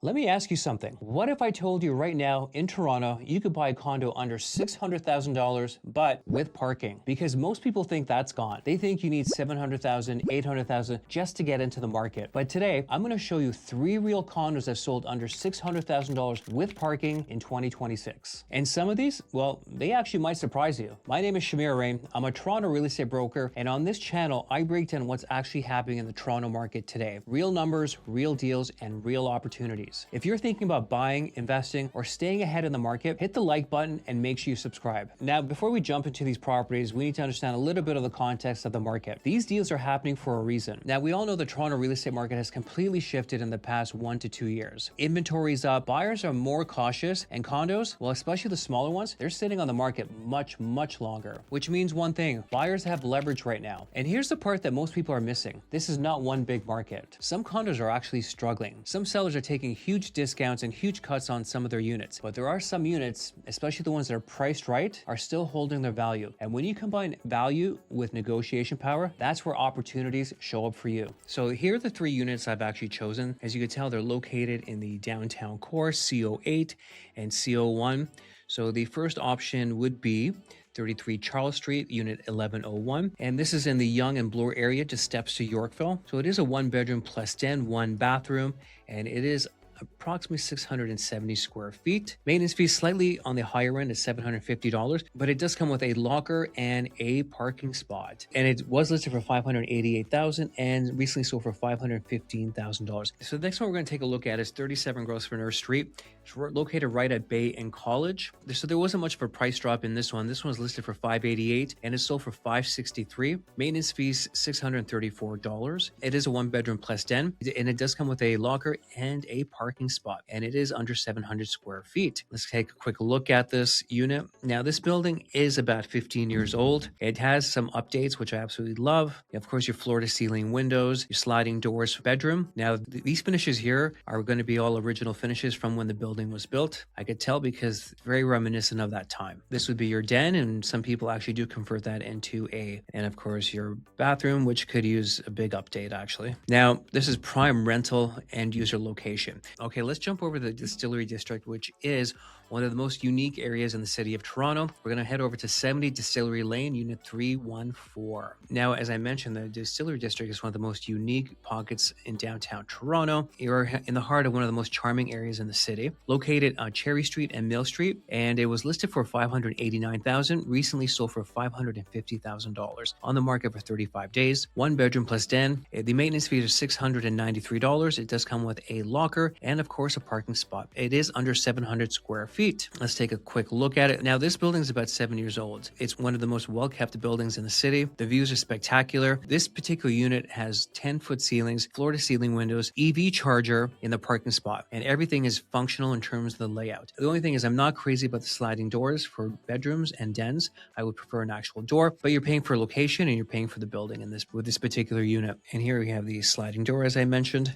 Let me ask you something. What if I told you right now in Toronto, you could buy a condo under $600,000, but with parking? Because most people think that's gone. They think you need 700,000, 800,000 just to get into the market. But today, I'm going to show you 3 real condos that sold under $600,000 with parking in 2026. And some of these, well, they actually might surprise you. My name is Arain. I'm a Toronto real estate broker. And on this channel, I break down what's actually happening in the Toronto market today. Real numbers, real deals, and real opportunities. If you're thinking about buying, investing, or staying ahead in the market, hit the like button and make sure you subscribe. Now, before we jump into these properties, we need to understand a little bit of the context of the market. These deals are happening for a reason. Now, we all know the Toronto real estate market has completely shifted in the past 1 to 2 years. Inventory's up, buyers are more cautious, and condos, well, especially the smaller ones, they're sitting on the market much longer, which means one thing: buyers have leverage right now. And here's the part that most people are missing. This is not one big market. Some condos are actually struggling. Some sellers are taking huge discounts and huge cuts on some of their units. But there are some units, especially the ones that are priced right, are still holding their value. And when you combine value with negotiation power, that's where opportunities show up for you. So here are the 3 units I've actually chosen. As you can tell, they're located in the downtown core, CO8 and CO1. So the first option would be 33 Charles Street, Unit 1101. And this is in the Yonge and Bloor area, just steps to Yorkville. So it is a 1-bedroom plus den, 1 bathroom, and it is approximately 670 square feet. Maintenance fee slightly on the higher end at $750, but it does come with a locker and a parking spot. And it was listed for $588,000 and recently sold for $515,000. So the next one we're going to take a look at is 37 Grosvenor Street. It's located right at Bay and College. So there wasn't much of a price drop in this one. This one's listed for $588 and it's sold for $563. Maintenance fees $634. It is a 1-bedroom plus den, and it does come with a locker and a parking spot, and it is under 700 square feet. Let's take a quick look at this unit. Now, this building is about 15 years old. It has some updates, which I absolutely love. Of course, your floor to ceiling windows, your sliding doors bedroom. Now, these finishes here are going to be all original finishes from when the building was built. I could tell because very reminiscent of that time. This would be your den, and some people actually do convert that into and of course, your bathroom, which could use a big update actually. Now, this is prime rental end user location. Okay, let's jump over to the Distillery District, which is one of the most unique areas in the city of Toronto. We're going to head over to 70 Distillery Lane, Unit 314. Now, as I mentioned, the Distillery District is one of the most unique pockets in downtown Toronto. You're in the heart of one of the most charming areas in the city, located on Cherry Street and Mill Street, and it was listed for $589,000, recently sold for $550,000, on the market for 35 days, 1-bedroom plus den. The maintenance fee is $693. It does come with a locker and, of course, a parking spot. It is under 700 square feet. Let's take a quick look at it. Now, this building is about 7 years old. It's one of the most well-kept buildings in the city. The views are spectacular. This particular unit has 10-foot ceilings, floor-to-ceiling windows, EV charger in the parking spot, and everything is functional in terms of the layout. The only thing is I'm not crazy about the sliding doors for bedrooms and dens. I would prefer an actual door, but you're paying for location and you're paying for the building in with this particular unit. And here we have the sliding door, as I mentioned.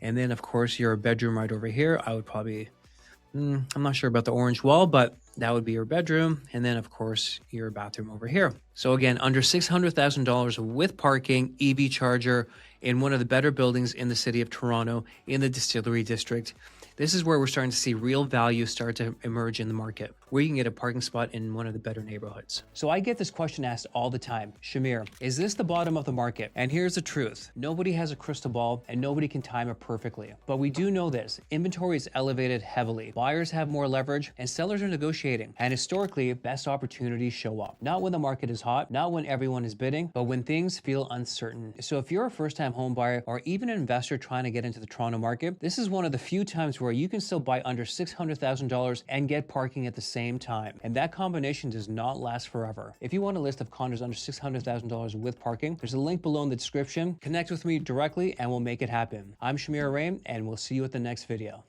And then, of course, your bedroom right over here. I would probably, I'm not sure about the orange wall, but that would be your bedroom. And then, of course, your bathroom over here. So again, under $600,000 with parking, EV charger, in one of the better buildings in the city of Toronto, in the Distillery District. This is where we're starting to see real value start to emerge in the market, where you can get a parking spot in one of the better neighborhoods. So I get this question asked all the time: Shamir, is this the bottom of the market? And here's the truth. Nobody has a crystal ball and nobody can time it perfectly. But we do know this: inventory is elevated heavily. Buyers have more leverage and sellers are negotiating. And historically, best opportunities show up. Not when the market is hot, not when everyone is bidding, but when things feel uncertain. So if you're a first-time home buyer or even an investor trying to get into the Toronto market, this is one of the few times where you can still buy under $600,000 and get parking at the same time. And that combination does not last forever. If you want a list of condos under $600,000 with parking, there's a link below in the description. Connect with me directly and we'll make it happen. I'm Arain, and we'll see you at the next video.